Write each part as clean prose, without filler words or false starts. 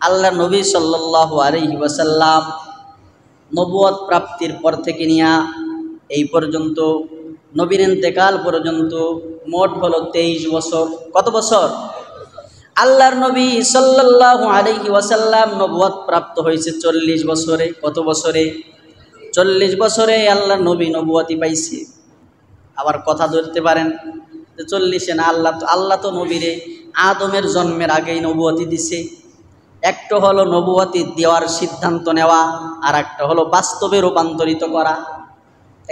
আল্লাহ নবী সাল্লাল্লাহু আলাইহি ওয়াসাল্লাম নবুয়ত প্রাপ্তির পর থেকে নিয়ে এই পর্যন্ত নবীর ইন্তেকাল পর্যন্ত মোট হলো 23 বছর। কত বছর? আল্লাহর নবী সাল্লাল্লাহু আলাইহি ওয়াসাল্লাম নবুয়ত প্রাপ্ত হয়েছে 40 বছরে। কত বছরে? 40 বছরে আল্লাহর নবী নবুয়তি পাইছে। আবার কথা ধরতে পারেন যে 40-এ না, আল্লাহ তো নবীরে আদমের জন্মের আগেই নবুয়তি দিছে। একটা হলো নবুয়তি দেওয়ার সিদ্ধান্ত নেওয়া, আর একটা হলো বাস্তবে রূপান্তরিত করা।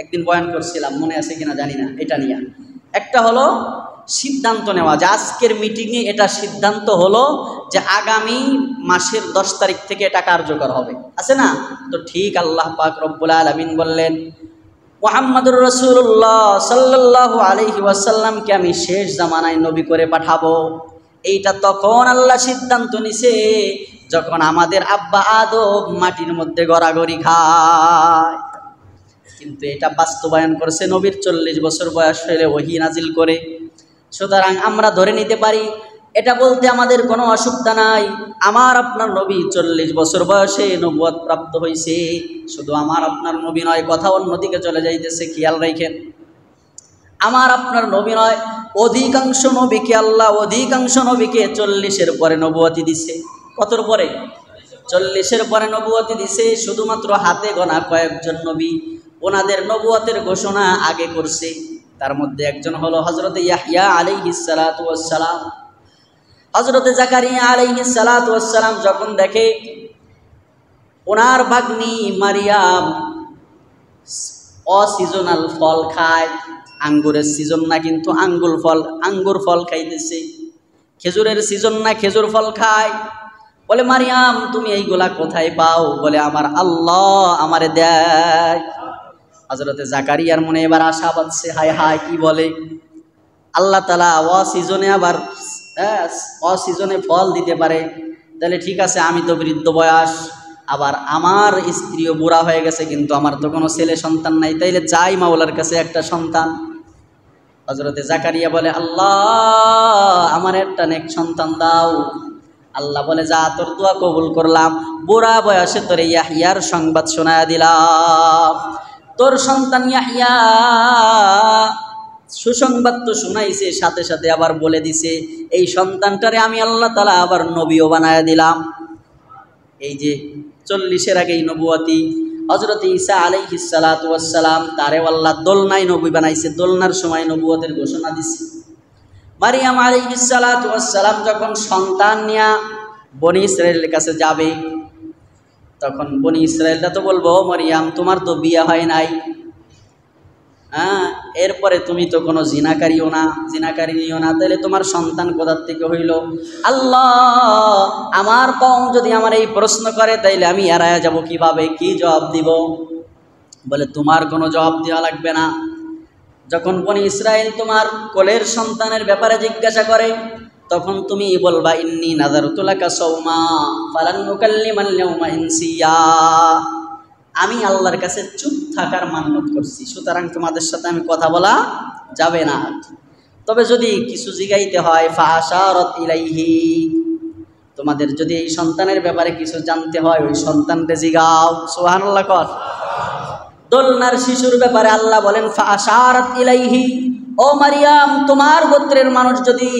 একদিন বয়ান করছিলাম, মনে আছে কিনা জানি না এটা নিয়ে। একটা হলো সিদ্ধান্ত নেওয়া, যে আজকের মিটিংয়ে এটা সিদ্ধান্ত হলো যে আগামী মাসের 10 তারিখ থেকে এটা কার্যকর হবে, আছে না? তো ঠিক আল্লাহ পাক রব্বুল আলামিন বললেন, মুহাম্মাদুর রাসূলুল্লাহ সাল্লাল্লাহু আলাইহি ওয়াসাল্লামকে আমি শেষ জামানায় নবী করে পাঠাবো। এইটা তখন আল্লাহ সিদ্ধান্ত নিছে যখন আমাদের আব্বা আদম মাটির মধ্যে গড়াগড়ি খায়। কিন্তু এটা বাস্তবায়ন করছে নবীর 40 বছর বয়স হলে ওহী নাজিল করে। সুতরাং আমরা ধরে নিতে পারি, এটা বলতে আমাদের কোনো অসুবিধা নাই। আমার আপনার নবী 40 বছর বয়সে নবুয়ত প্রাপ্ত হয়েছে। শুধু আমার আপনার নবী নয়, কথা অন্যদিকে চলে যাইতেছে, খেয়াল রাখেন। আমার আপনার নবী নয়, অধিকাংশ নবীকে আল্লাহ অধিকাংশ নবীকে 40-এর পরে নবুয়তি দিছে। কতর পরে? 40-এর পরে নবুয়তি দিছে। শুধুমাত্র হাতে গোনা কয়েকজন নবী ওনাদের নবুয়তের ঘোষণা আগে করছে। তার মধ্যে একজন হলো হযরত ইয়াহইয়া আলাইহিস সালাতু ওয়াস সালাম। হযরত জাকারিয়া আলাইহিস সালাতু ওয়াস সালাম যখন দেখে ওনার ভাগ্নি মারিয়াম অসিজনাল ফল খায়, আঙ্গুরের সিজন না কিন্তু আঙ্গুর ফল খাইতেছে, খেজুরের সিজন না খেজুর ফল খায়। বলে, মারিয়াম তুমি এইগুলা কোথায় পাও? বলে, আমার আল্লাহ আমারে দেয়। হযরতে জাকারিয়ার মনে এবার আশা বাঁধছে, হায় হায় কি বলে, আল্লাহ তাআলা অসিজনে আবার অসিজনে ফল দিতে পারে। তাহলে ঠিক আছে, আমি তো বৃদ্ধ বয়স, আবার আমার স্ত্রীও বুড়া হয়ে গেছে, কিন্তু আমার তো কোনো ছেলে সন্তান নাই, তাইলে চাই মাওলার কাছে একটা সন্তান। হযরতে জাকারিয়া বলে, আল্লাহ আমার একটা নেক সন্তান দাও। আল্লাহ বলে, যা তোর দোয়া কবুল করলাম, বুড়া বয়সে তোরে ইয়াহইয়ার সংবাদ শোনায়া দিলাম। তোর সন্তান ইয়াহইয়া সুসংবাদ তো শুনাইছে, সাথে সাথে আবার বলে দিছে এই সন্তানটারে আমি আল্লাহ তাআলা আবার নবীও বানায়া দিলাম। এই যে 40-এর আগেই নবুয়তি। হযরত ঈসা আলাইহিস সালাতু ওয়াস সালাম তারে আল্লাহ দোলনায় নবী বানাইছে, দোলনার সময় নবুয়তের ঘোষণা দিছে। মারিয়াম আলাইহিস সালাতু ওয়াস সালাম যখন সন্তান নিয়ে বনি ইসরাইলের কাছে যাবে, তখন বনি ইসরাইলরা তো বলবো, মারিয়াম তোমার তো বিয়ে হয় নাই, এরপরে তুমি তো কোনো জিনাকারিও না, তাহলে তোমার সন্তান কোথা থেকে হইল? আল্লাহ আমার কওম যদি আমার এই প্রশ্ন করে তাইলে আমি এড়ায়া যাব কিভাবে? কি জবাব দিব? বলে, তোমার কোনো জবাব দেওয়া লাগবে না। যখন বনি ইসরাইল তোমার কোলের সন্তানের ব্যাপারে জিজ্ঞাসা করে, তখন তুমি বলবা, ইন্নী নাযারতু লাকা সাওমা ফালান নুকাল্লিমাল ইয়াওমা ইনসিয়া। আমি আল্লাহর কাছে চুপ থাকার মান্যত করছি, সুতরাং তোমাদের সাথে আমি কথা বলা যাবে না। তবে যদি কিছু জিগাইতে হয়, ফাআশারাত ইলাইহি, তোমাদের যদি এই সন্তানের ব্যাপারে কিছু জানতে হয় ওই সন্তানকে জিগাও। সুবহানাল্লাহ কর। দোলনার শিশুর ব্যাপারে আল্লাহ বলেন, ফাআশারাত ইলাইহি, ও মারিয়াম তোমার গোত্রের মানুষ যদি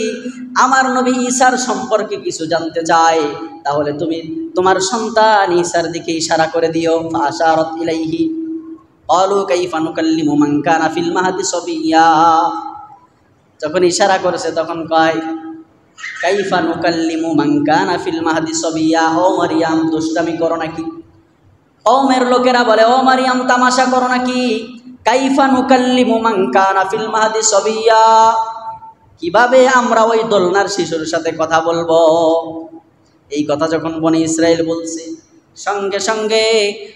আমার নবী ঈসার সম্পর্কে কিছু জানতে চায়, তাহলে তুমি তোমার সন্তান ঈসার দিকে ইশারা করে দিও। ফাআশারাত ইলাইহি ক্বালু কাইফা নুকাল্লিমু মান কানা ফিল মাহদি সাবিয়্যা। যখন ইশারা করেছে তখন কয়, কাইফা নুকাল্লিমু মান কানা ফিল মাহদি সাবিয়্যা। ও মারিয়াম দুষ্টামি করো নাকি? কওমের লোকেরা বলে, ও মারিয়াম তামাশা করো নাকি? কাইফা নুকাল্লিমু মান কানা ফিল মাহদি সাবিয়্যা, কিভাবে আমরা ওই দোলনার শিশুর সাথে কথা বলবো? এই কথা যখন বনি ইসরাইল বলছে, সঙ্গে সঙ্গে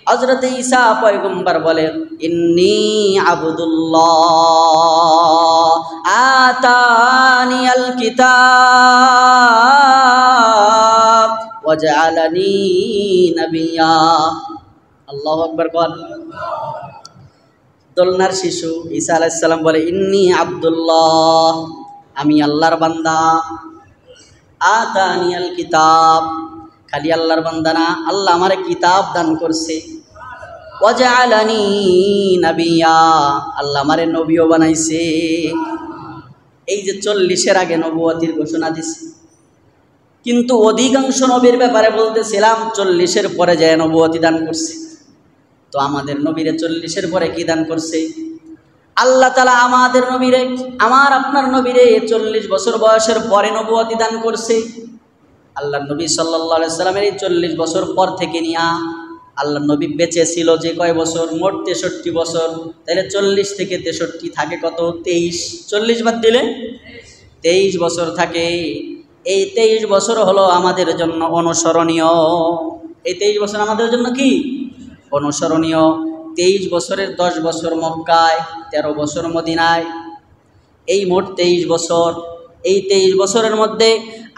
হযরত ঈসা পয়গম্বর বলে, ইন্নী আবদুল্লাহ আতানিয়াল কিতাব ওয়া জাআলানি নাবিয়্যা। আল্লাহু আকবার বল। দোলনার শিশু ঈসা আলাইহিস সালাম বলে, ইন্নী আবদুল্লাহ, আমি আল্লাহর বান্দা, আতানিয়াল কিতাব, খালি আল্লাহর বান্দা না, আল্লাহ আমারে কিতাব দান করছে। ওয়াজআলানি নাবিয়্যা, আল্লাহ আমারে নবীও বানাইছে। এই যে 40-এর আগে নবুয়তির ঘোষণা দিছে, কিন্তু অধিকাংশ নবীর ব্যাপারে বলতেছিলাম 40-এর পরে যায় নবুয়তি দান করছে। তো আমাদের নবীরে 40-এর পরে কি দান করছে? আল্লাহ তাআলা আমাদের নবীরে, আমার আপনার নবীরে 40 বছর বয়সের পরে নবুয়তি দান করছে। আল্লাহর নবী সাল্লাল্লাহু আলাইহি সাল্লামের এই 40 বছর পর থেকে নিয়া আল্লাহর নবী বেঁচে ছিল যে কয় বছর? মোট 63 বছর। তাহলে 40 থেকে 63 থাকে কত? 23। 40 বাদ দিলে 23 বছর থাকে। এই 23 বছর হলো আমাদের জন্য অনুসরণীয়। এই 23 বছর আমাদের জন্য কি অনুসরণীয়? 23 বছরের 10 বছর মক্কায়, 13 বছর মদিনায়, এই মোট 23 বছর। এই 23 বছরের মধ্যে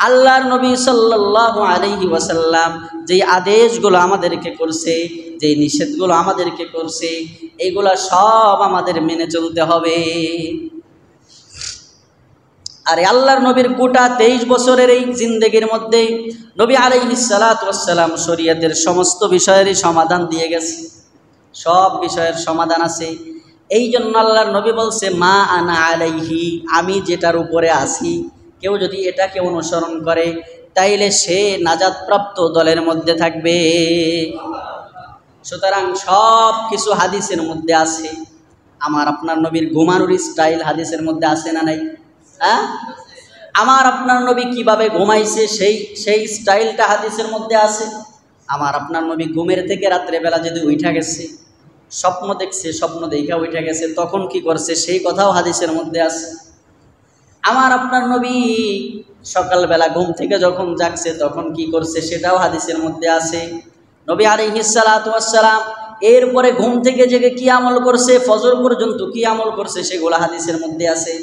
আল্লাহর নবী সাল্লাল্লাহু আলাইহি ওয়াসাল্লাম যেই আদেশগুলো আমাদেরকে করছে, যেই নিষেধগুলো আমাদেরকে করছে, এইগুলা সব আমাদের মেনে চলতে হবে। আর আল্লাহর নবীর গোটা 23 বছরের এই জিন্দেগির মধ্যে নবী আলাইহিস সালাতু ওয়াস সালাম শরীয়তের সমস্ত বিষয়েরই সমাধান দিয়ে গেছে। সব বিষয়ের সমাধান আছে। এই জন্য আল্লাহর নবী বলছে, মা আনা আলাইহি, আমি যেটার উপরে আছি, কেউ যদি এটাকে অনুসরণ করে তাইলে সে নাজাতপ্রাপ্ত দলের মধ্যে থাকবে। সুতরাং সব কিছু হাদিসের মধ্যে আছে। আমার আপনার নবীর ঘুমানোর স্টাইল হাদিসের মধ্যে আছে না নাই? হ্যাঁ, আমার আপনার নবী কিভাবে ঘুমাইছে সেই স্টাইলটা হাদিসের মধ্যে আছে। আমার আপনার নবী ঘুমের থেকে রাত্রেবেলা যদি উঠা গেছে, স্বপ্ন দেখছে, স্বপ্ন দেখা উঠা গেছে, তখন কি করছে সেই কথাও হাদিসের মধ্যে আছে। আমার আপনার নবী সকালবেলা ঘুম থেকে যখন জাগছে তখন কি করছে সেটাও হাদিসের মধ্যে আছে। নবী আলাইহিস সালাতু ওয়াস সালাম এরপরে ঘুম থেকে জেগে কি আমল করছে, ফজর পর্যন্ত কি আমল করছে সেগুলো হাদিসের মধ্যে আছে।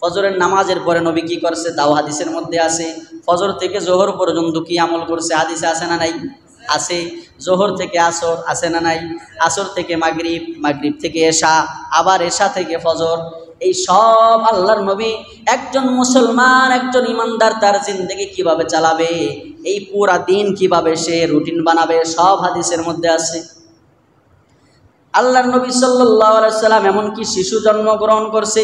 ফজরের নামাজের পরে নবী কি করছে তাও হাদিসের মধ্যে আছে। ফজর থেকে জোহর পর্যন্ত কি আমল করছে হাদিসে আছে না নাই? আছে। জোহর থেকে আসর আছে না নাই? আসর থেকে মাগরিব, মাগরিব থেকে এশা, আবার এশা থেকে ফজর। এই সব আল্লাহর নবী একজন মুসলমান, একজন ইমানদার তার জিন্দেগি কিভাবে চালাবে, এই পুরা দিন কিভাবে সে রুটিন বানাবে, সব হাদিসের মধ্যে আছে। আল্লাহর নবী সাল্লাল্লাহু আলাইহি সাল্লাম এমনকি শিশু জন্মগ্রহণ করছে।